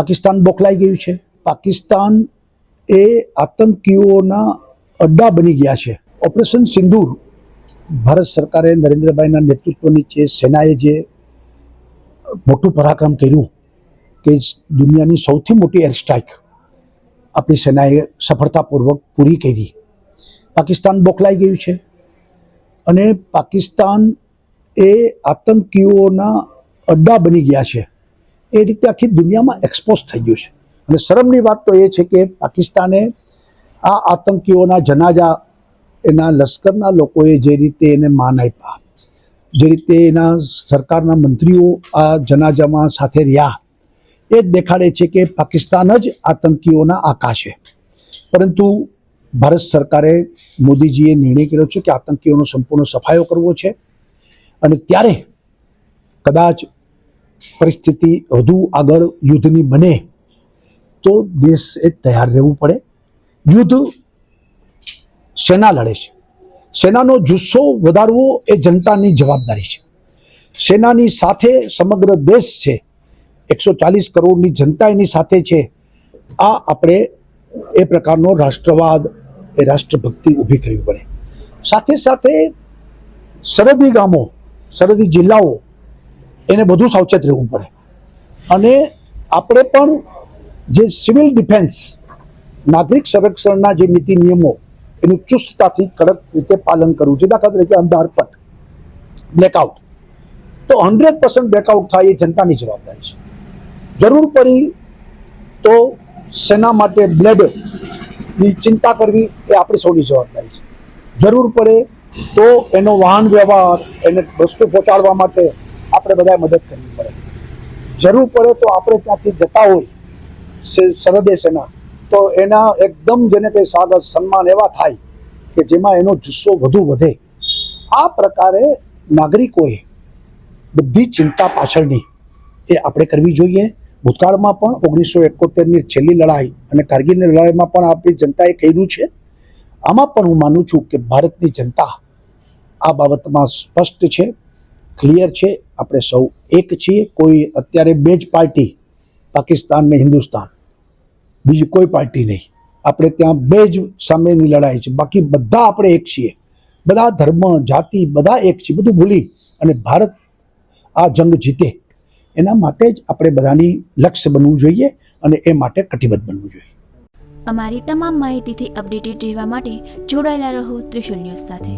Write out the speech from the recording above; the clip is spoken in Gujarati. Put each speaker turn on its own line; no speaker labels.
પાકિસ્તાન બોખલાઈ ગયું છે. પાકિસ્તાન એ આતંકીઓના અડ્ડા બની ગયા છે. ઓપરેશન સિંદૂર ભારત સરકારે નરેન્દ્રભાઈના નેતૃત્વ નીચે સેનાએ જે મોટું પરાક્રમ કર્યું કે દુનિયાની સૌથી મોટી એર સ્ટ્રાઇક આપણી સેનાએ સફળતાપૂર્વક પૂરી કરી. પાકિસ્તાન બોખલાઈ ગયું છે અને પાકિસ્તાન એ આતંકીઓના અડ્ડા બની ગયા છે. એ રીતે આખી દુનિયામાં એક્સપોઝ થઈ ગયું છે. અને શરમની વાત તો એ છે કે પાકિસ્તાને આ આતંકીઓના જનાજા એના લશ્કરના લોકોએ જે રીતે એને માન આપ્યા, જે રીતે એના સરકારના મંત્રીઓ આ જનાજામાં સાથે રહ્યા, એ જ દેખાડે છે કે પાકિસ્તાન જ આતંકીઓના આકા છે. પરંતુ ભારત સરકારે, મોદીજીએ નિર્ણય કર્યો છે કે આતંકીઓનો સંપૂર્ણ સફાયો કરવો છે. અને ત્યારે કદાચ પરિસ્થિતિ વધુ આગળ યુદ્ધની બને તો દેશે તૈયાર રહેવું પડે. યુદ્ધ સેના લડે છે. સેનાનો જુસ્સો વધારવો એ જનતાની જવાબદારી છે. સેનાની સાથે સમગ્ર દેશ છે. 140 કરોડની જનતા એની સાથે છે. આ આપણે એ પ્રકારનો રાષ્ટ્રવાદ, એ રાષ્ટ્રભક્તિ ઊભી કરવી પડે. સાથે સાથે સરહદી ગામો, સરહદી જિલ્લાઓ, એને બધું સાવચેત રહેવું પડે. અને આપણે પણ જે સિવિલ ડિફેન્સ, નાગરિક સંરક્ષણના જે નીતિ નિયમો, એનું ચુસ્તતાથી કડક રીતે પાલન કરવું છે. દાખલા તરીકે અંધારપટ, બ્લેકઆઉટ, તો 100% બ્લેકઆઉટ થાય એ જનતાની જવાબદારી છે. જરૂર પડી તો સેના માટે બ્લેડની ચિંતા કરવી એ આપણી સૌની જવાબદારી છે. જરૂર પડે તો એનો વાહન વ્યવહાર, એને વસ્તુ પહોંચાડવા માટે આપણે બધાએ મદદ કરવી પડે. જરૂર પડે તો આપણે ત્યાંથી જતા હોય સરહદે સેના, તો એના એકદમ જેને કંઈ સાદર સન્માન એવા થાય કે જેમાં એનો જુસ્સો વધુ વધે. આ પ્રકારે નાગરિકોએ બધી ચિંતા પાછળની એ આપણે કરવી જોઈએ. ભૂતકાળમાં પણ 1971ની છેલ્લી લડાઈ અને કારગિલની લડાઈમાં પણ આપણી જનતાએ કર્યું છે. આમાં પણ હું માનું છું કે ભારતની જનતા આ બાબતમાં સ્પષ્ટ છે, ક્લિયર છે. આપણે સૌ એક છીએ. કોઈ અત્યારે બે જ પાર્ટી, પાકિસ્તાન ને હિન્દુસ્તાન, બીજી કોઈ પાર્ટી નહીં. આપણે ત્યાં બે જ સામેની લડાઈ છે. બાકી બધા આપણે એક છીએ. બધા ધર્મ, જાતિ બધા એક છીએ. બધું ભૂલી અને ભારત આ જંગ જીતે એના માટે જ આપણે બધાની લક્ષ્ય બનવું જોઈએ અને એ માટે કટિબદ્ધ બનવું જોઈએ.
અમારી તમામ માહિતીથી અપડેટેડ રહેવા માટે જોડાયેલા રહો ત્રિશુલ ન્યૂઝ સાથે.